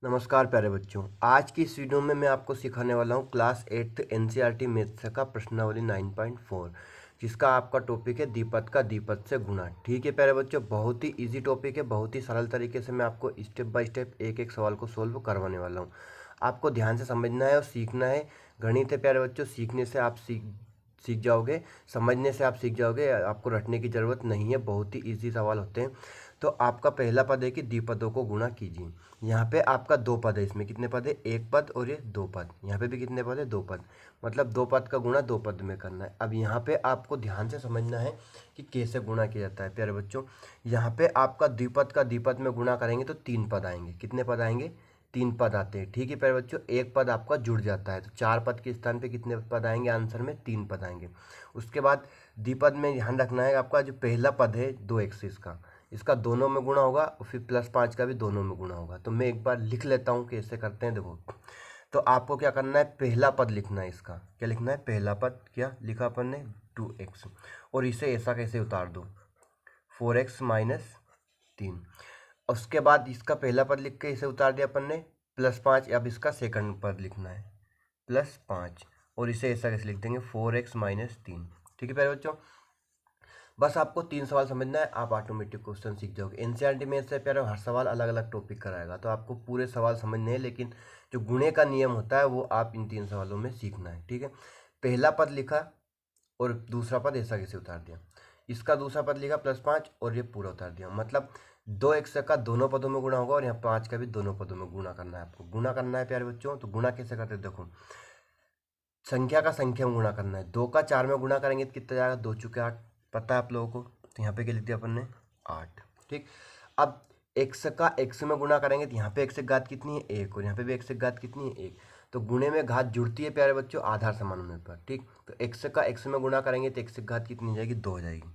नमस्कार प्यारे बच्चों। आज की इस वीडियो में मैं आपको सिखाने वाला हूँ क्लास 8th एनसीईआरटी मैथ्स का प्रश्नावली 9.4, जिसका आपका टॉपिक है द्विपद का द्विपद से गुणा। ठीक है प्यारे बच्चों, बहुत ही इजी टॉपिक है, बहुत ही सरल तरीके से मैं आपको स्टेप बाय स्टेप एक एक सवाल को सोल्व करवाने वाला हूँ। आपको ध्यान से समझना है और सीखना है। गणित है प्यारे बच्चों, सीखने से आप सीख जाओगे, समझने से आप सीख जाओगे, आपको रटने की ज़रूरत नहीं है, बहुत ही इजी सवाल होते हैं। तो आपका पहला पद है कि द्विपदों को गुणा कीजिए। यहाँ पे आपका दो पद है, इसमें कितने पद है? एक पद और ये दो पद। यहाँ पे भी कितने पद है? दो पद। मतलब दो पद का गुणा दो पद में करना है। अब यहाँ पे आपको ध्यान से समझना है कि कैसे गुणा किया जाता है प्यारे बच्चों। यहाँ पे आपका द्विपद का द्विपद में गुणा करेंगे तो तीन पद आएंगे। कितने पद आएंगे? तीन पद आते हैं। ठीक है प्यारे बच्चों, एक पद आपका जुड़ जाता है तो चार पद के स्थान पे कितने पद आएंगे? आंसर में तीन पद आएंगे। उसके बाद द्विपद में ध्यान रखना है, आपका जो पहला पद है 2x का, इसका दोनों में गुणा होगा और फिर +5 का भी दोनों में गुणा होगा। तो मैं एक बार लिख लेता हूँ कैसे करते हैं, देखो। तो आपको क्या करना है? पहला पद लिखना है। इसका क्या लिखना है? पहला पद क्या लिखा अपन ने? 2x, और इसे ऐसा कैसे उतार दो? 4x-3। उसके बाद इसका पहला पद लिख के इसे उतार दिया अपन ने +5। अब इसका सेकंड पद लिखना है +5, और इसे ऐसा कैसे लिख देंगे? 4x-3। ठीक है प्यारे बच्चों, बस आपको तीन सवाल समझना है, आप ऑटोमेटिक क्वेश्चन सीख जाओगे। एनसीईआरटी में से प्यारे हर सवाल अलग अलग टॉपिक कराएगा, तो आपको पूरे सवाल समझने हैं, लेकिन जो गुणे का नियम होता है वो आप इन तीन सवालों में सीखना है। ठीक है, पहला पद लिखा और दूसरा पद ऐसा कैसे उतार दिया, इसका दूसरा पद लिखा +5 और ये पूरा उतार दिया। मतलब 2x का दोनों पदों में गुणा होगा और यहाँ 5 का भी दोनों पदों में गुणा करना है। आपको गुणा करना है प्यारे बच्चों। तो गुणा कैसे करते हैं? देखो, संख्या का संख्या में गुणा करना है। 2 का 4 में गुणा करेंगे तो कितना जाएगा? 2 चुके 8, पता है आप लोगों को। तो यहाँ पे क्या लिख दिया अपन ने? 8। ठीक, अब x का x में गुणा करेंगे तो यहाँ पे x की घात कितनी है? 1, और यहाँ पे भी x की घात कितनी है? 1। तो गुणे में घात जुड़ती है प्यारे बच्चों आधार समान होने पर। ठीक, तो x का x में गुणा करेंगे तो x की घात कितनी हो जाएगी? 2 हो जाएगी।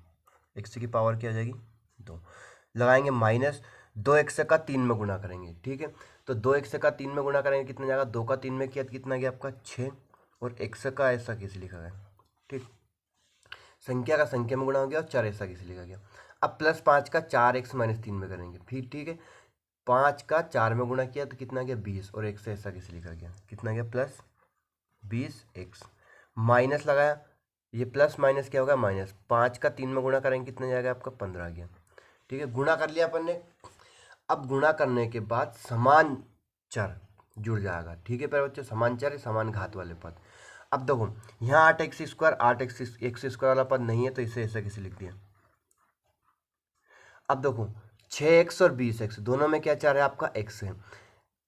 x की पावर क्या हो जाएगी? 2। लगाएंगे माइनस 2x का 3 में गुणा करेंगे। ठीक है, तो 2x का 3 में गुणा करेंगे कितना जाएगा? 2 का 3 में किया तो कितना गया आपका? 6, और x का ऐसा कैसे लिखा गया? ठीक, संख्या का संख्या में गुणा हो गया और चर ऐसा कैसे लिखा गया। अब +5 का 4x-3 में करेंगे फिर। ठीक है, 5 का 4 में गुणा किया तो कितना गया? 20, और x ऐसा कैसे लिखा गया? कितना गया? +20x। माइनस लगाया, ये प्लस माइनस क्या होगा? माइनस। 5 का 3 में गुणा करेंगे कितना जाएगा आपका? 15 गया। ठीक है, गुणा कर लिया अपन ने। अब गुणा करने के बाद समान चर जुड़ जाएगा। ठीक है प्यारे बच्चों, समान चर समान घात वाले पद। अब देखो, यहाँ 8x², 8x² वाला पद नहीं है तो इसे ऐसे कैसे लिख दिया। अब देखो, 6x और 20x दोनों में क्या चर है? आपका x है।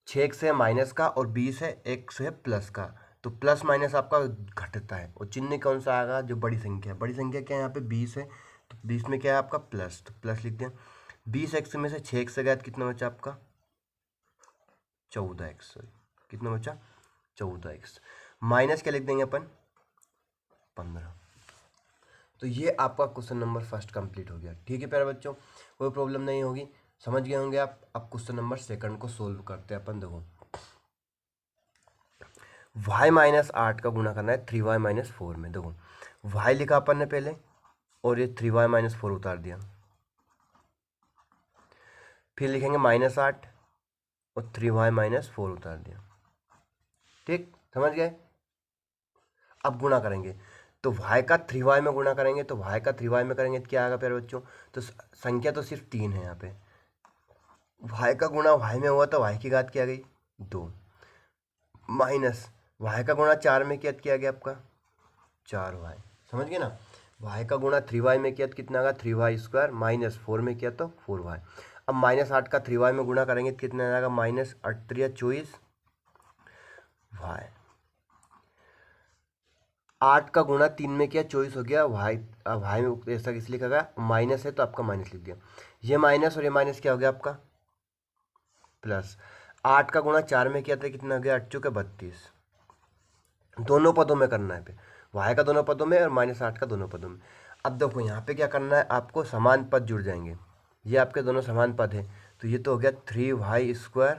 6x है माइनस का और 20 है x है प्लस का, तो प्लस माइनस आपका घटता है। और चिन्ह कौन सा आएगा? जो बड़ी संख्या है। बड़ी संख्या क्या है? यहाँ पे 20 है, तो 20 में क्या है आपका? प्लस, तो प्लस लिख दिया। 20x में से 6x गया तो कितना बचा आपका? 14x। कितना बचा? 14x। माइनस क्या लिख देंगे अपन? 15। तो ये आपका क्वेश्चन नंबर फर्स्ट कंप्लीट हो गया। ठीक है प्यारे बच्चों, कोई प्रॉब्लम नहीं होगी, समझ गए होंगे आप। अब क्वेश्चन नंबर सेकंड को सोल्व करते हैं अपन। देखो, y-8 का गुणा करना है 3y-4 में। देखो, y लिखा अपन ने पहले और ये 3y-4 उतार दिया, फिर लिखेंगे -8 और 3y-4 उतार दिया। ठीक, समझ गए? अब गुणा करेंगे तो y का 3y में गुणा करेंगे तो y का 3y में करेंगे तो क्या आएगा प्यारे बच्चों? तो संख्या तो सिर्फ 3 है। यहाँ पे y का गुणा y में हुआ तो y की घात क्या आ गई? 2, माइनस y का गुणा 4 में किया तो क्या गया आपका? 4y। समझ गए ना? y का गुणा 3y में किया तो कितना आएगा? 3y², -4 में किया तो 4y। अब -8 का 3y में गुणा करेंगे तो कितना आएगा? -8×3 = 24y। 8 का गुणा 3 में किया, 24 हो गया। वाई में ऐसा किस लिखा गया? माइनस है तो आपका माइनस लिख दिया। ये माइनस और ये माइनस क्या हो गया आपका? प्लस। 8 का गुणा 4 में किया था कितना हो गया? 8 चौके 32। दोनों पदों में करना है पे, वाई का दोनों पदों में और -8 का दोनों पदों में। अब देखो यहाँ पे क्या करना है आपको? समान पद जुड़ जाएंगे। ये आपके दोनों समान पद है, तो ये तो हो गया 3y²।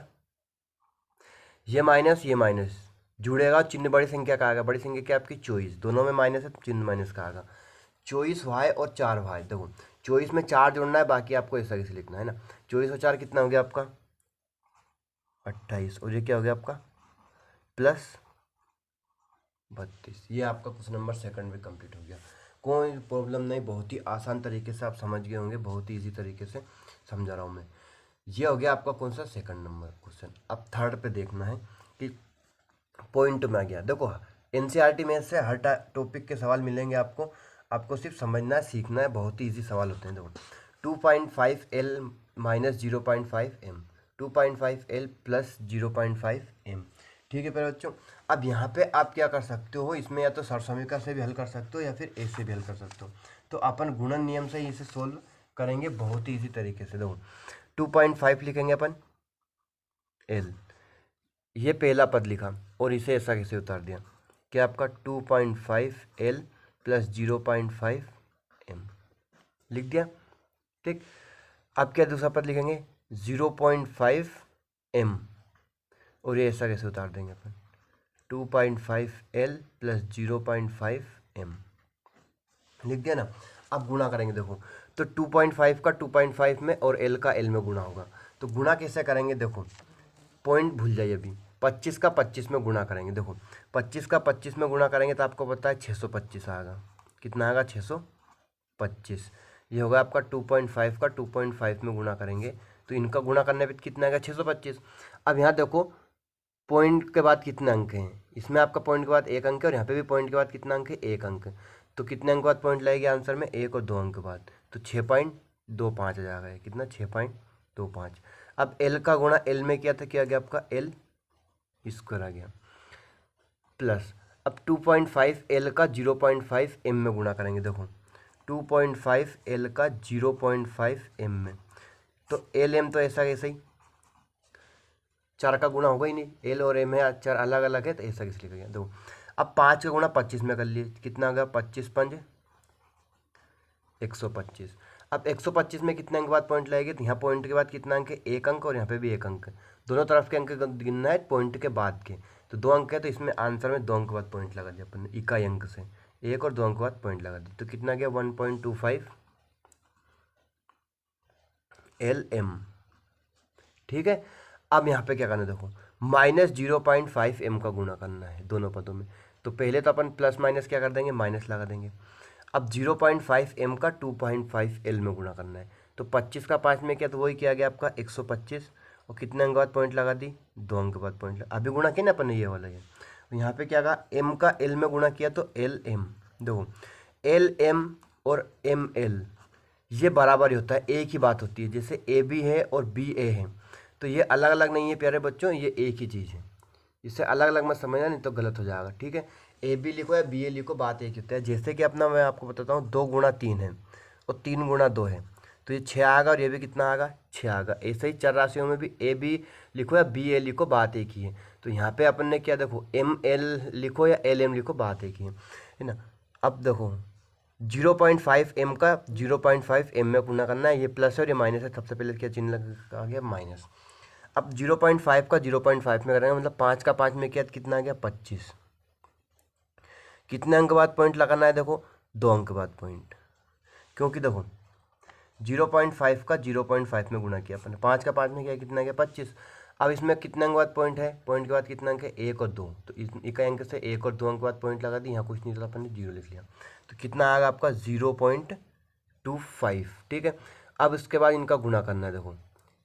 ये माइनस ये माइनस जुड़ेगा, चिन्ह बड़ी संख्या का आएगा। बड़ी संख्या क्या आपकी? 24। दोनों में माइनस है तो चिन्ह माइनस का आएगा। 24y और 4y। देखो, 24 में 4 जोड़ना है, बाकी आपको ऐसा कैसे लिखना है ना। 24 और 4 कितना हो गया आपका? 28 और ये क्या हो गया आपका +32। ये आपका क्वेश्चन नंबर सेकंड में कंप्लीट हो गया। कोई प्रॉब्लम नहीं, बहुत ही आसान तरीके से आप समझ गए होंगे, बहुत ही ईजी तरीके से समझा रहा हूँ मैं। ये हो गया आपका कौन सा सेकंड नंबर क्वेश्चन। अब थर्ड पे देखना है कि पॉइंट में आ गया। देखो एनसीईआरटी में से हर टॉपिक के सवाल मिलेंगे आपको, आपको सिर्फ समझना है, सीखना है, बहुत ही ईजी सवाल होते हैं। देखो 2.5L minus 0.5M, 2.5L plus 0.5M। ठीक है प्यारे बच्चों, अब यहाँ पे आप क्या कर सकते हो, इसमें या तो सरसमीकरण से भी हल कर सकते हो या फिर ऐसे भी हल कर सकते हो। तो अपन गुणन नियम से ही इसे सोल्व करेंगे बहुत ही ईजी तरीके से। देखो 2.5 लिखेंगे अपन L, ये पहला पद लिखा और इसे ऐसा कैसे उतार दिया कि आपका 2.5L प्लस 0.5M लिख दिया। ठीक, अब क्या दूसरा पद लिखेंगे 0.5M और ये ऐसा कैसे उतार देंगे अपन 2.5L प्लस 0.5M लिख दिया ना। अब गुणा करेंगे देखो, तो 2.5 का 2.5 में और L का L में गुणा होगा। तो गुणा कैसे करेंगे, देखो पॉइंट भूल जाइए, अभी 25 का 25 में गुणा करेंगे। देखो 25 का 25 में गुणा करेंगे तो आपको पता है 625 आएगा। कितना आएगा 625। ये होगा आपका 2.5 का 2.5 में गुणा करेंगे तो इनका गुणा करने पे कितना आएगा 625। अब यहाँ देखो पॉइंट के बाद कितने अंक हैं, इसमें आपका पॉइंट के बाद एक अंक है और यहाँ पे भी पॉइंट के बाद कितना अंक है, एक अंक है। तो कितने अंक बाद पॉइंट लगेगा आंसर में, 1 और 2 अंक बाद, तो 6.25 आ जाएगा। कितना 6.25। अब L का गुणा L में क्या था, क्या आ गया आपका L स्क्वायर आ गया, प्लस अब 2.5 L का 0.5 M में गुणा करेंगे। देखो 2.5 L का 0.5 M में, तो L M तो ऐसा कैसे ही चार का गुणा होगा ही नहीं, L और M है चार अलग अलग है तो ऐसा कैसे लिखा गया। देखो अब 5 का गुणा 25 में कर लिए, कितना आ गया 25 पंज 125। अब 125 में कितने अंक बाद पॉइंट लगेगा, तो यहाँ पॉइंट के बाद कितना अंक है, एक अंक और यहाँ पे भी एक अंक है। दोनों तरफ के अंक गिनना है पॉइंट के बाद के, तो 2 अंक है तो इसमें आंसर में 2 अंक बाद पॉइंट लगा दिया अपन ने इकाई अंक से, 1 और 2 अंक बाद पॉइंट लगा दिया। तो कितना गया 1.25 LM। ठीक है, अब यहाँ पे क्या करना है, देखो माइनस 0.5M का गुणा करना है दोनों पदों में। तो पहले तो अपन प्लस माइनस क्या कर देंगे, माइनस लगा देंगे। अब 0.5M का 2.5L में गुणा करना है, तो 25 का 5 में क्या, तो वही किया गया आपका 125 और कितने अंक बाद पॉइंट लगा दी, 2 अंक बाद पॉइंट लगा। अभी गुणा किया ना अपन ने ये वाला ये, तो यहाँ पे क्या कहा M का L में गुणा किया तो LM। देखो LM और ML ये बराबर ही होता है, एक ही बात होती है। जैसे AB है और BA है तो ये अलग अलग नहीं है प्यारे बच्चों, ये एक ही चीज़ है। इसे अलग अलग मत समझना नहीं तो गलत हो जाएगा। ठीक है, AB लिखो या BA लिखो, बात एक ही होता है। जैसे कि अपना मैं आपको बताता हूँ 2 गुणा 3 है और 3 गुणा 2 है, तो ये 6 आएगा और ये भी कितना आएगा 6 आएगा। ऐसे ही चर राशियों में भी AB लिखो या BA लिखो, बात एक ही है। तो यहाँ पे अपन ने क्या, देखो ML लिखो या LM लिखो, बात एक ही है ना। अब देखो 0.5M का 0.5M में गुणा करना है, ये प्लस है और ये माइनस है, सबसे पहले क्या चिन्ह आ गया माइनस। अब 0.5 का 0.5 में करेंगे, मतलब 5 का 5 में क्या, कितना आ गया 25। कितने अंक बाद पॉइंट लगाना है, देखो 2 अंक बाद पॉइंट, क्योंकि देखो 0.5 का 0.5 में गुणा किया अपन, 5 का 5 में क्या, कितना गया 25। अब इसमें कितने अंक बाद पॉइंट है, पॉइंट के बाद कितना अंक है 1 और 2, तो इकाई अंक से 1 और 2 अंक बाद पॉइंट लगा दी। यहाँ कुछ नहीं था, अपन ने 0 लिख लिया, तो कितना आएगा आपका 0.25। ठीक है, अब इसके बाद इनका गुणा करना है। देखो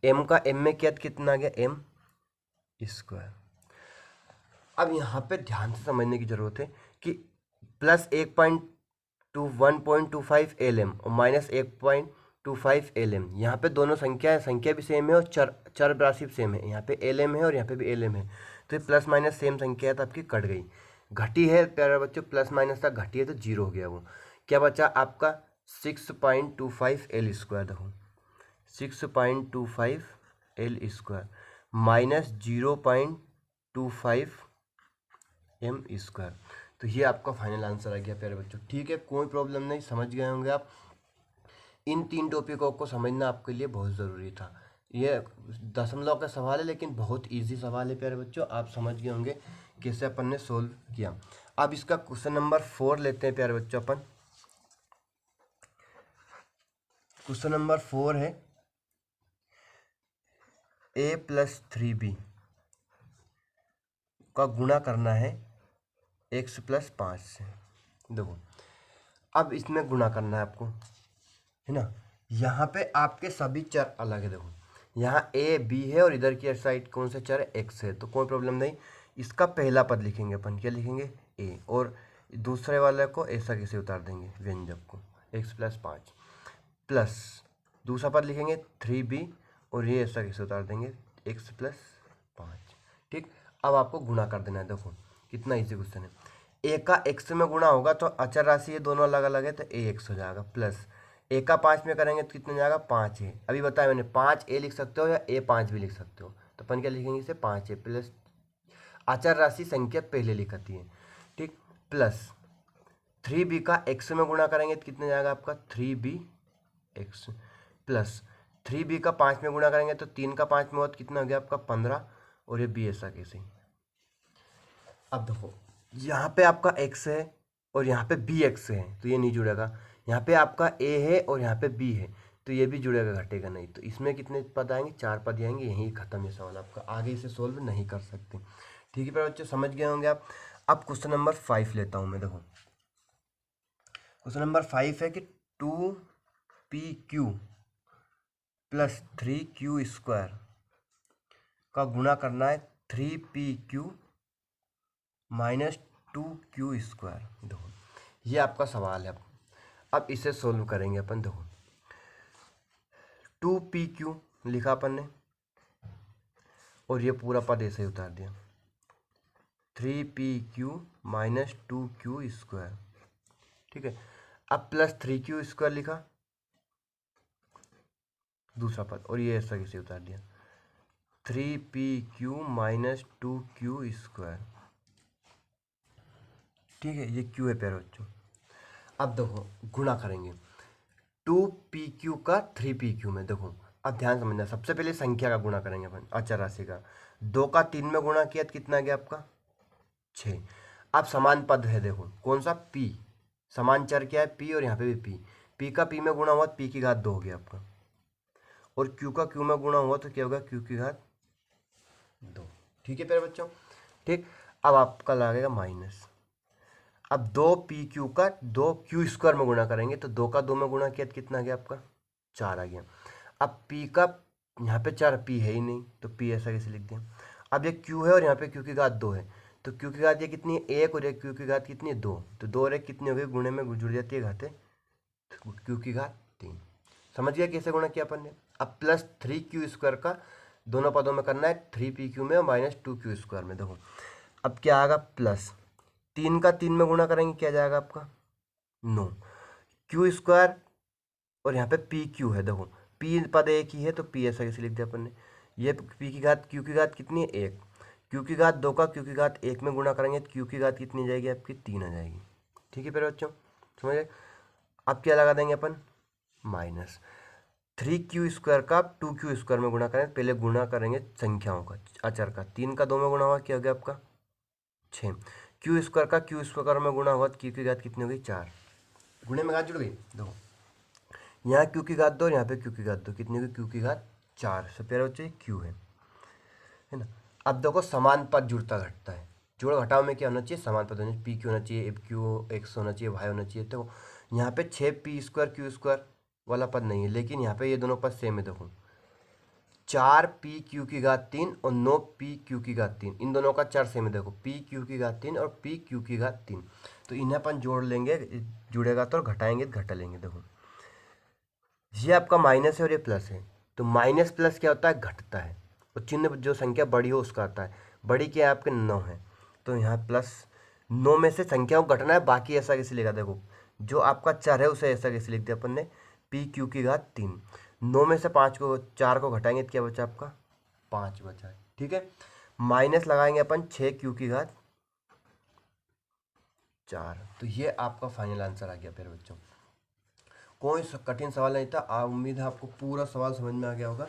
M का M में क्या, कितना आ गया M स्क्वायर। अब यहाँ पे ध्यान से समझने की जरूरत है कि प्लस 1.25 LM और माइनस 1.25 LM, यहाँ पे दोनों संख्या भी सेम है और चर राशि भी सेम है। यहाँ पे LM है और यहाँ पे भी LM है, तो ये प्लस माइनस सेम संख्या है तो आपकी कट गई। घटी है प्यारे बच्चों, प्लस माइनस तक घटी है तो 0 हो गया। वो क्या बचा आपका 6.25 L स्क्वायर। देखो 6.25 L square minus 0.25 M square. तो ये आपका फाइनल आंसर आ गया प्यारे बच्चों। ठीक है, कोई प्रॉब्लम नहीं, समझ गए होंगे आप। इन 3 टॉपिकों को समझना आपके लिए बहुत ज़रूरी था। ये दशमलव का सवाल है लेकिन बहुत इजी सवाल है प्यारे बच्चों, आप समझ गए होंगे कैसे अपन ने सोल्व किया। अब इसका क्वेश्चन नंबर 4 लेते हैं प्यारे बच्चों अपन। क्वेश्चन नंबर 4 है A + 3B का गुणा करना है x प्लस 5 से। देखो अब इसमें गुणा करना है आपको, है ना। यहाँ पे आपके सभी चर अलग है। देखो यहाँ a b है और इधर की साइड कौन सा चर है, x है, तो कोई प्रॉब्लम नहीं। इसका पहला पद लिखेंगे अपन, क्या लिखेंगे, a, और दूसरे वाले को ऐसा कैसे उतार देंगे व्यंजक को, x प्लस 5 प्लस दूसरा पद लिखेंगे 3b और ये ऐसा कैसे उतार देंगे x प्लस 5। ठीक, अब आपको गुणा कर देना है। देखो कितना इजी क्वेश्चन है। a का x में गुणा होगा तो अचर राशि ये दोनों अलग अलग है तो ax हो जाएगा, प्लस a का 5 में करेंगे तो कितना जाएगा 5 है। अभी बताया मैंने 5a लिख सकते हो या a5 भी लिख सकते हो, तो अपन क्या लिखेंगे इसे 5a प्लस अचर राशि संख्या पहले लिखती है। ठीक, प्लस 3b का x में गुणा करेंगे तो कितना जाएगा आपका 3bx प्लस 3b का 5 में गुणा करेंगे तो 3 का 5 में होता कितना हो गया आपका 15 और ये b ऐसा कैसे। अब देखो यहाँ पे आपका x है और यहाँ पे bx है तो ये नहीं जुड़ेगा। यहाँ पे आपका a है और यहाँ पे b है तो ये भी जुड़ेगा, घटेगा नहीं। तो इसमें कितने पद आएंगे, 4 पद आएंगे। यहीं खत्म है सवाल आपका, आगे इसे सोल्व नहीं कर सकते। ठीक है पर बच्चों समझ गए होंगे आप। अब क्वेश्चन नंबर 5 लेता हूँ मैं। देखो क्वेश्चन नंबर 5 है कि 2pq प्लस 3q स्क्वायर का गुणा करना है 3pq माइनस 2q स्क्वायर। देखो ये आपका सवाल है। अब इसे सोल्व करेंगे अपन। देखो 2pq लिखा अपन ने और ये पूरा पद ऐसे ही उतार दिया, 3pq माइनस 2q स्क्वायर। ठीक है, अब प्लस 3q स्क्वायर लिखा दूसरा पद और ये ऐसा कैसे उतार दिया, 3pq माइनस 2q स्क्वायर। ठीक है, ये q है प्यारे बच्चों। अब देखो गुणा करेंगे 2pq का 3pq में। देखो अब ध्यान समझना, सबसे पहले संख्या का गुणा करेंगे अपन, अचर राशि का। 2 का 3 में गुणा किया तो कितना आ गया आपका 6। अब समान पद है, देखो कौन सा p, समान चर क्या है p और यहाँ पे भी p का p में गुणा हुआ तो p की घात 2 हो गया आपका, और q का q में गुणा हुआ तो क्या होगा q की घात 2। ठीक है प्यारे बच्चों। ठीक, अब आपका लगेगा माइनस। अब 2pq का 2q स्क्वायर में गुणा करेंगे तो 2 का 2 में गुणा किया तो कितना आ गया आपका 4 आ गया। अब p का यहाँ पे 4 p है ही नहीं तो p ऐसा कैसे लिख दिया। अब ये q है और यहाँ पे q की घात 2 है तो q की घात ये कितनी है 1 और ये q की घात कितनी है 2, तो 2 और 1 कितनी हो गई, गुणे में जुड़ जाती है घातें, q की घात 3। समझ गया कैसे गुणा किया अपन ने। अब प्लस 3q स्क्वायर का दोनों पदों में करना है 3pq में और माइनस 2q स्क्वायर में। देखो अब क्या आएगा, प्लस 3 का 3 में गुणा करेंगे क्या जाएगा आपका 9, q स्क्वायर और यहाँ पे पी क्यू है। देखो पी पद एक ही है तो पी ऐसा कैसे लिख दिया अपन ने। ये पी की घात क्यू की घात कितनी है 1, क्यू की घात 2 का क्यू की घात 1 में गुणा करेंगे तो क्यू की घात कितनी जाएगी आपकी 3 आ जाएगी। ठीक है फिर बच्चों समझ गए। अब क्या लगा देंगे अपन, माइनस 3q स्क्वायर का 2q स्क्वायर में गुणा करें, पहले गुणा करेंगे संख्याओं का, अचर का। 3 का 2 में गुणा हुआ क्या हो गया आपका 6, क्यू स्क्वायर का क्यू स्क्वायर में गुणा हुआ तो क्यू की घात कितनी हो गई 4, गुणे में घात जुड़ गई। देखो यहाँ क्यू की घात 2 और यहाँ पे क्यू की घात 2 कितनी होगी, क्यू की घात 4। सब प्यारे बच्चे क्यू है ना। अब देखो समान पद जुड़ता घटता है, जोड़ घटाव में क्या होना चाहिए, समान पद होना चाहिए, पी क्यू होना चाहिए, एफ क्यू एक्स होना चाहिए, वाई होना चाहिए। तो यहाँ पे 6p स्क्वायर क्यू स्क्वायर वाला पद नहीं है, लेकिन यहाँ पे ये दोनों पद सेम है। देखो 4p क्यू की घात 3 और 9p क्यू की घात 3, इन दोनों का चर सेम है। देखो p क्यू की घात 3 और p क्यू की घात 3, तो इन्हें अपन जोड़ लेंगे, जुड़ेगा तो घटाएंगे तो घटा लेंगे। देखो ये आपका माइनस है और ये प्लस है, तो माइनस प्लस क्या होता है, घटता है, और चिन्ह जो संख्या बड़ी हो उसका आता है। बड़ी क्या है आपके 9 है, तो यहाँ प्लस 9 में से संख्या को घटना है, बाकी ऐसा कैसे लिखा, देखो जो आपका चर है उसे ऐसा कैसे लिख दिया अपन ने, पी क्यू की घात 3। 9 में से 4 को घटाएंगे तो क्या बचा आपका 5 बचा है। ठीक है, माइनस लगाएंगे अपन 6q की घात 4, तो ये आपका फाइनल आंसर आ गया फिर बच्चों। कोई कठिन सवाल नहीं था, उम्मीद है आपको पूरा सवाल समझ में आ गया होगा।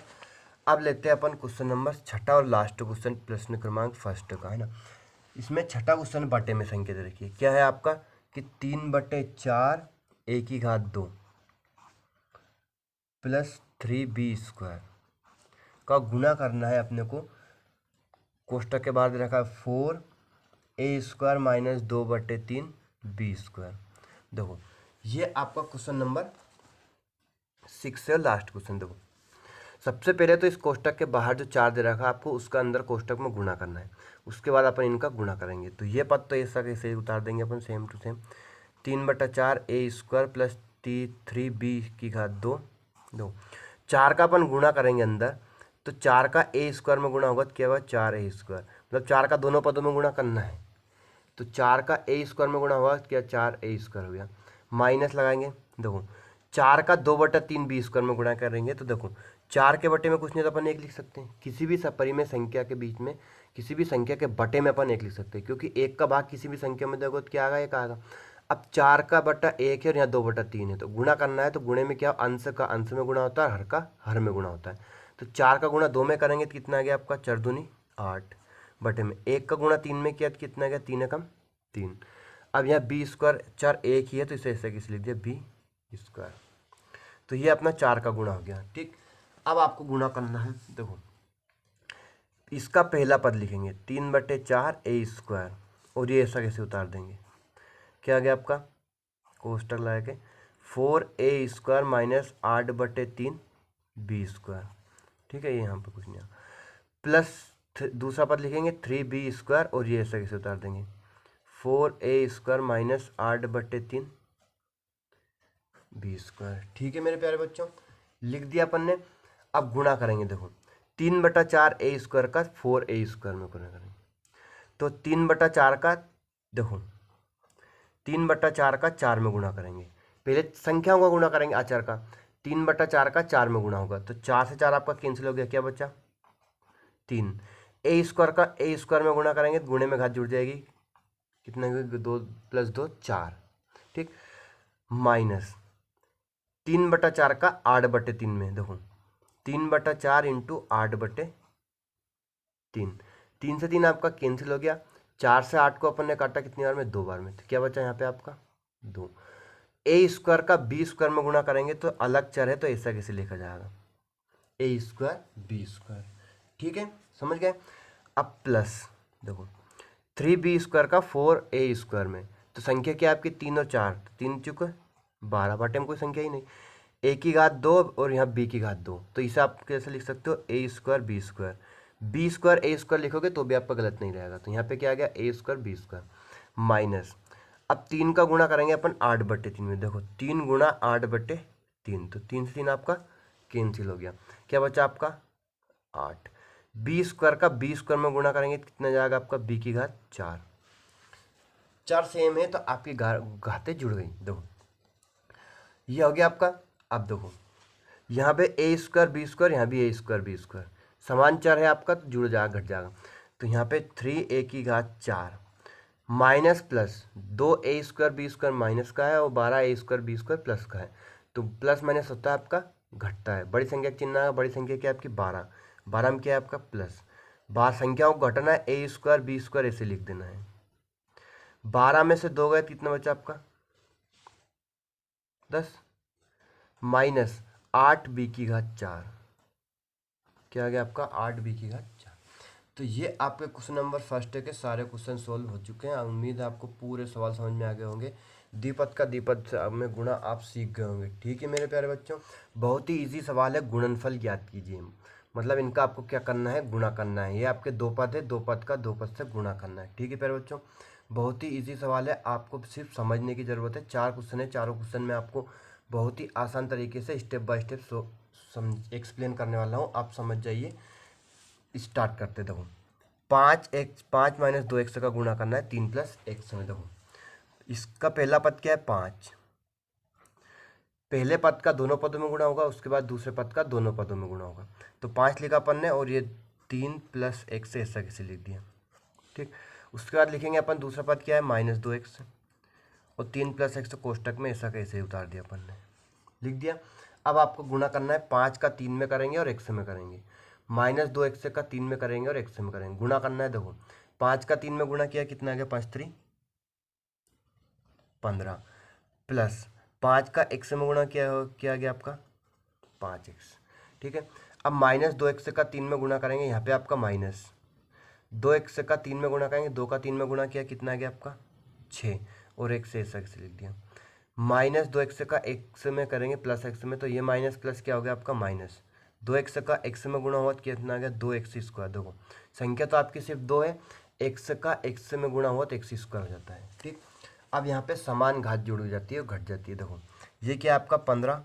अब लेते हैं अपन क्वेश्चन नंबर 6 और लास्ट क्वेश्चन प्रश्न क्रमांक 1 का, है ना। इसमें 6 क्वेश्चन बटे में संख्या दे रखी है, क्या है आपका कि 3/4 a की घात 2 प्लस 3b स्क्वायर का गुना करना है अपने को। कोष्टक के बाद रखा है 4 ए स्क्वायर माइनस 2/3 बी स्क्वायर। देखो ये आपका क्वेश्चन नंबर 6 से लास्ट क्वेश्चन। देखो सबसे पहले तो इस कोष्टक के बाहर जो 4 दे रखा है आपको उसका अंदर कोष्टक में गुणा करना है, उसके बाद अपन इनका गुणा करेंगे। तो ये पद तो ऐसा कैसे ही उतार देंगे अपन same to same. 3/4 a square plus 3b² 2। 4 का अपन गुणा करेंगे अंदर, तो 4 का ए स्क्वायर में गुणा होगा तो क्या होगा 4a स्क्वायर, मतलब 4 का दोनों पदों में गुणा करना है। तो 4 का ए स्क्वायर में गुणा होगा क्या 4a स्क्वायर हो गया, माइनस लगाएंगे। देखो 4 का 2/3 बी स्क्वायर में गुणा करेंगे तो देखो 4 के बटे में कुछ नहीं तो अपन 1 लिख सकते हैं। किसी भी सपरिमेय संख्या के बीच में किसी भी संख्या के बटे में अपन 1 लिख सकते हैं, क्योंकि 1 का भाग किसी भी संख्या में देखो तो क्या आएगा 1 आएगा। अब 4 का बटा 1 है और यहाँ 2/3 है, तो गुणा करना है तो गुणे में क्या अंश का अंश में गुणा होता है, हर का हर में गुणा होता है। तो 4 का गुणा 2 में करेंगे तो कितना आ गया आपका 4 दूनी 8 बटे में 1 का गुणा 3 में किया तो कितना आ गया 3 कम 3। अब यहाँ बी स्क्वायर 4 1 ही है तो इसे ऐसे किस लिख दिया बी स्क्वायर। तो ये अपना 4 का गुणा हो गया। ठीक, अब आपको गुणा करना है। देखो इसका पहला पद लिखेंगे 3/4 ए स्क्वायर और ये ऐसा कैसे उतार देंगे, क्या आ गया आपका कोष्टक लगा के 4a square minus 8/3 B square. ठीक है, ये यहाँ पे कुछ नहीं प्लस दूसरा पद लिखेंगे 3b स्क्वायर और ये ऐसा कैसे उतार देंगे 4a square minus 8/3 B square. ठीक है मेरे प्यारे बच्चों, लिख दिया अपन ने। अब गुणा करेंगे। देखो 3/4 ए स्क्वायर का 4a स्क्वायर में गुणा करेंगे तो 3/4 का देखो 3/4 का 4 में गुणा करेंगे। पहले संख्याओं का गुणा करेंगे आचार का, 3/4 का 4 में गुणा होगा तो 4 से 4 आपका कैंसिल हो गया, क्या बचा 3। ए स्क्वायर का ए स्क्वायर में गुणा करेंगे तो गुणे में घात जुड़ जाएगी, कितना 2 + 2 4। ठीक, माइनस 3/4 का 8/3 में देखो 3/4 इंटू 8/3, 3 से 3 आपका कैंसिल हो गया। 4 से 8 को अपन ने काटा कितनी बार में 2 बार में, तो क्या बचा यहाँ पे आपका 2। ए स्क्वायर का बी स्क्वायर में गुणा करेंगे तो अलग चर है तो ऐसा कैसे लिखा जाएगा ए स्क्वायर बी स्क्वायर। ठीक है, समझ गए। अब प्लस देखो 3b स्क्वायर का 4a स्क्वायर में, तो संख्या क्या है आपकी 3 और 4, 3 चुके 12 बटे में कोई संख्या ही नहीं, a की घात 2 और यहाँ b की घात 2, तो इसे आप कैसे लिख सकते हो a square B square. B square A square लिखोगे तो भी आपका गलत नहीं रहेगा, तो यहाँ पे क्या आ गया a square B square minus. अब 3 का गुणा करेंगे अपन 8/3 में, देखो 3 गुणा 8/3, तो 3 से 3 आपका कैंसिल हो गया, क्या बचा आपका 8। बी स्क्वायर का बी स्क्वायर में गुणा करेंगे तो कितना जाएगा आपका बी की घात 4। 4 सेम है तो आपकी घातें जुड़ गई। देखो ये हो गया आपका। अब देखो यहाँ पे ए स्क्वायर बी स्क्वायर, यहाँ भी ए स्क्वायर बी स्क्वायर, समान चर है आपका तो जुड़ जाएगा घट जाएगा। तो यहाँ पे 3a की घात 4 minus plus 2a square B square minus का है और 12a square B square plus का है, तो प्लस माइनस होता है आपका घटता है। बड़ी संख्या का चिन्ह आएगा, बड़ी संख्या क्या है आपकी 12, 12 में क्या है आपका प्लस। 12 संख्याओं को घटाना है ए स्क्वायर बी स्क्वायर ऐसे लिख देना है। 12 में से 2 गए कितना बचा आपका 10 माइनस 8b की घात 4, क्या आ गया आपका 8b की घात 4। तो ये आपके क्वेश्चन नंबर फर्स्ट के सारे क्वेश्चन सोल्व हो चुके हैं। उम्मीद है आपको पूरे सवाल समझ में आ गए होंगे। द्विपद का द्विपद में गुणा आप सीख गए होंगे। ठीक है मेरे प्यारे बच्चों, बहुत ही इजी सवाल है। गुणनफल ज्ञात कीजिए, मतलब इनका आपको क्या करना है गुणा करना है। ये आपके 2 पद है, 2 पद का 2 पद से गुणा करना है। ठीक है प्यारे बच्चों, बहुत ही इजी सवाल है, आपको सिर्फ समझने की ज़रूरत है। 4 क्वेश्चन है, चारों क्वेश्चन में आपको बहुत ही आसान तरीके से स्टेप बाय स्टेप एक्सप्लेन करने वाला हूँ, आप समझ जाइए। स्टार्ट करते देखो 5 माइनस 2x का गुणा करना है 3 + x में। देखो इसका पहला पद क्या है 5, पहले पद का दोनों पदों में गुणा होगा, उसके बाद दूसरे पद का दोनों पदों में गुणा होगा, तो 5 लिखा अपन ने और ये 3 + x ऐसा कैसे लिख दिया। ठीक, उसके बाद लिखेंगे अपन दूसरा पद क्या है -2x और 3 + x कोष्टक में ऐसा कैसे उतार दिया अपन ने, लिख दिया। अब आपको गुणा करना है 5 का 3 में करेंगे और x में करेंगे, -2x का 3 में करेंगे और x में करेंगे, गुणा करना है। देखो 5 का 3 में गुणा किया कितना आ गया 5 3 15 प्लस 5 का x में गुणा किया गया आपका 5x। ठीक है, अब -2x का 3 में गुणा करेंगे, यहाँ पे आपका माइनस 2x का 3 में गुणा करेंगे, 2 का 3 में गुणा किया, कितना आ गया आपका 6, और एक से ऐसा लिख दिया। माइनस 2x का x में करेंगे प्लस x में, तो ये माइनस प्लस क्या हो गया आपका माइनस, 2x का x में गुणा हुआ तो कितना आ गया 2x²। देखो संख्या तो आपकी सिर्फ 2 है, x का x में गुणा हुआ तो x² हो जाता है। ठीक, अब यहाँ पे समान घात जोड़ हो जाती है और घट जाती है। देखो ये क्या आपका 15,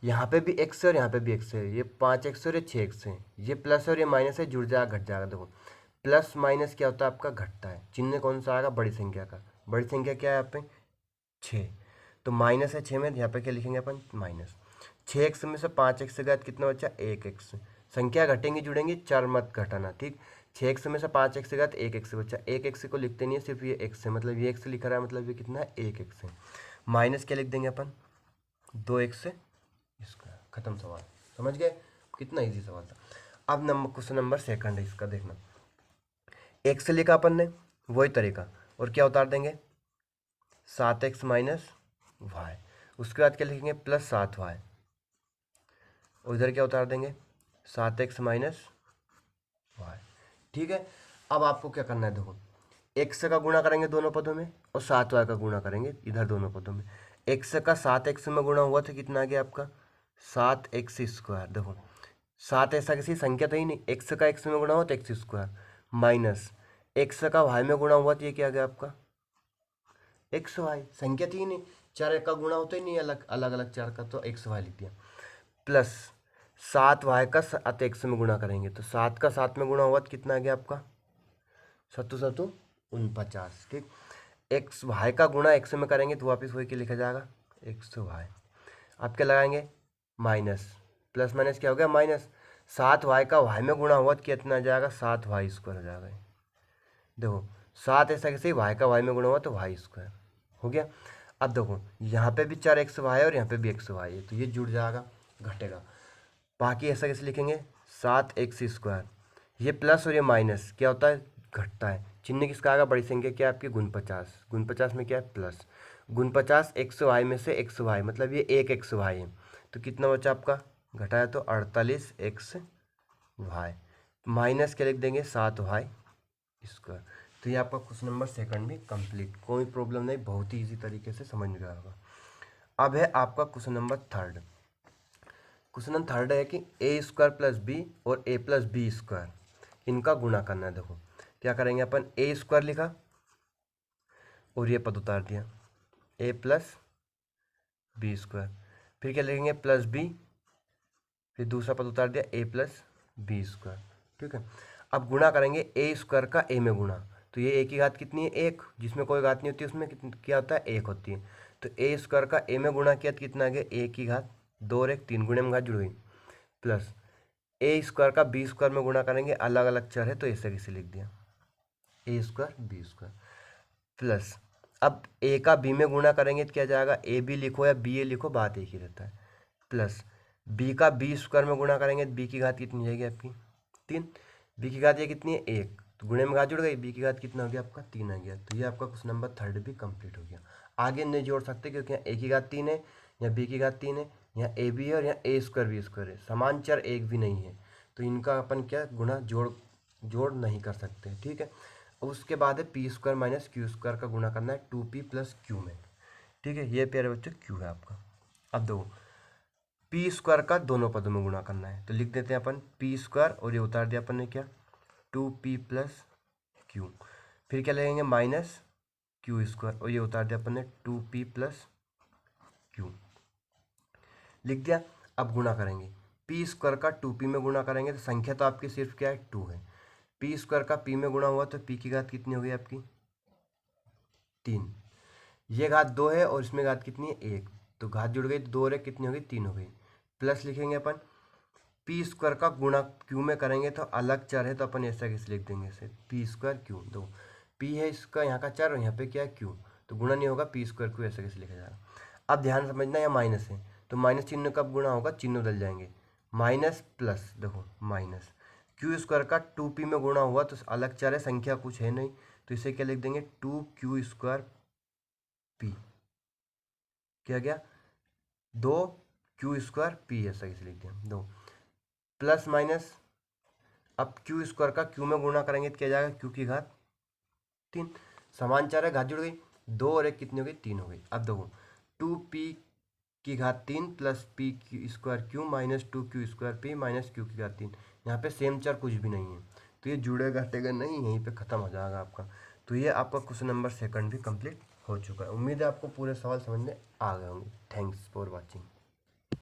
यहाँ पे भी x है और यहाँ पे भी x है, ये 5x और ये 6x है, ये प्लस और ये माइनस है, जुड़ जाएगा घट जाएगा। देखो प्लस माइनस क्या होता है आपका घटता है, चिन्ह कौन सा आएगा बड़ी संख्या का, बड़ी संख्या क्या है यहाँ पे 6, तो माइनस है 6 में, यहाँ पे क्या लिखेंगे अपन माइनस 6x में से 5x से गया कितना बचा 1x, संख्या घटेंगी जुड़ेंगी, चर मत घटाना। ठीक, 6x में से 5x से गया तो 1x बचा, 1x को लिखते नहीं है, सिर्फ ये x है, मतलब ये x लिख रहा है, मतलब ये कितना है 1x है, माइनस क्या लिख देंगे अपन 2x इसका, खत्म सवाल। समझ गए, कितना इजी सवाल था। अब नंबर क्वेश्चन नंबर सेकंड है, इसका देखना, x लिखा अपन ने वही तरीका, और क्या उतार देंगे 7x माइनस वाई, उसके बाद क्या लिखेंगे प्लस 7y, उधर क्या उतार देंगे 7x माइनस वाई। ठीक है, अब आपको क्या करना है, देखो x का गुणा करेंगे दोनों पदों में और 7y का गुणा करेंगे इधर दोनों पदों में। x का 7x में गुणा हुआ था कितना आ गया आपका 7x²। देखो 7 ऐसा किसी संख्या तो ही नहीं, x का x में गुणा हुआ तो x² माइनस x का y में गुणा हुआ तो ये क्या आ गया आपका xy, संख्या थी ही नहीं, चार का गुणा होता ही नहीं अलग अलग अलग चार का, तो xy लिख दिया, प्लस 7y का 7x में गुणा करेंगे तो 7 का 7 में गुणा हुआ तो कितना आ गया आपका 7×7=49। ठीक, एक्स वाई का गुणा x में करेंगे तो वापस वही के लिखा जाएगा xy। आप क्या लगाएंगे माइनस, प्लस माइनस क्या हो गया माइनस, 7y का y में गुणा हुआ तो कितना आ जाएगा 7y² हो जाएगा। देखो 7 ऐसा कैसे y का y में गुणा हुआ तो y² हो गया। अब देखो यहाँ पे भी 4xy है और यहाँ पे भी xy है, तो ये जुड़ जाएगा घटेगा, बाकी ऐसा कैसे लिखेंगे 7x², ये प्लस और ये माइनस क्या होता है घटता है, चिन्ह किसका आएगा बड़ी संख्या क्या है आपकी 49, 49 में क्या है प्लस, 49 xy में से xy मतलब ये 1xy है, तो कितना बचा आपका घटाया तो 48xy, माइनस क्या लिख देंगे 7y²। तो ये आपका क्वेश्चन नंबर सेकंड भी कंप्लीट, कोई प्रॉब्लम नहीं, बहुत ही इजी तरीके से समझ में आएगा। अब है आपका question number third, question number third है कि a² प्लस बी और a प्लस b² इनका गुणा करना है। देखो क्या करेंगे अपन a² लिखा और ये पद उतार दिया a प्लस b², फिर क्या लिखेंगे प्लस b, फिर दूसरा पद उतार दिया a प्लस b²। ठीक है, अब गुणा करेंगे a² का a में गुणा, तो ये a की घात कितनी है 1, जिसमें कोई घात नहीं होती उसमें क्या होता है 1 होती है, तो a² का a में गुणा किया तो कितना आ गया a की घात 2 और 1 3 गुणे में घात जुड़ गई, प्लस a² का b² में गुणा करेंगे, अलग अलग चर है तो ऐसे कैसे लिख दिया a² b², प्लस अब a का b में गुणा करेंगे तो क्या जाएगा a b लिखो या b a लिखो बात एक ही रहता है, प्लस b का b² में गुणा करेंगे तो b की घात कितनी जाएगी आपकी 3, b की घात ये कितनी है 1, तो गुणे में घात जुड़ गई, b की घात कितना हो गया आपका 3 आ गया। तो ये आपका क्वेश्चन नंबर थर्ड भी कंप्लीट हो गया। आगे नहीं जोड़ सकते क्योंकि यहाँ a की घात 3 है, यहाँ b की घात 3 है, यहाँ a b है और यहाँ a² b² है, समान चर एक भी नहीं है, तो इनका अपन क्या गुणा जोड़ नहीं कर सकते। ठीक है, उसके बाद है p² माइनस q² का गुणा करना है 2p प्लस q में। ठीक है, ये प्यारे बच्चों q है आपका। अब दो p² का दोनों पदों में गुणा करना है, तो लिख देते हैं अपन p² और ये उतार दिया अपन ने क्या 2p प्लस q, फिर क्या लगेंगे माइनस q² और ये उतार दिया अपन ने 2p प्लस q, लिख दिया। अब गुणा करेंगे p² का 2p में गुणा करेंगे तो संख्या तो आपकी सिर्फ क्या है 2 है, p² का p में गुणा हुआ तो p की घात कितनी होगी आपकी 3, ये घात 2 है और इसमें घात कितनी है 1, तो घात जुड़ गई तो 2 और 1 कितनी होगी 3 हो गई, प्लस लिखेंगे अपन p² का गुणा q में करेंगे तो अलग चर है तो अपन ऐसा कैसे लिख देंगे इसे p² q, दो p है इसका यहाँ का चर और यहाँ पे क्या है q, तो गुणा नहीं होगा p² q ऐसा कैसे लिखा जाएगा। अब ध्यान समझना यहाँ माइनस है तो माइनस चिन्ह कब गुणा होगा चिन्ह बदल जाएंगे, माइनस प्लस, देखो माइनस q² का 2p में गुणा हुआ तो अलग चर है संख्या कुछ है नहीं, तो इसे क्या लिख देंगे 2q² p, क्या गया 2q² p ऐसा कैसे लिख दिया, दो प्लस माइनस अब क्यू स्क्वायर का क्यू में गुणा करेंगे तो क्या जाएगा, क्यू की घात 3। समान चार है, घात जुड़ गई, 2 और 1 कितनी हो गई, 3 हो गई। अब देखो 2p की घात 3 plus P Q square Q minus 2q square P minus Q की घात 3। यहाँ पे सेम चार कुछ भी नहीं है, तो ये जुड़ेगा घटेगा नहीं, यहीं पे ख़त्म हो जाएगा आपका। तो ये आपका क्वेश्चन नंबर 2 भी कंप्लीट हो चुका है। उम्मीद है आपको पूरे सवाल समझ में आ गए होंगे। Thanks for watching.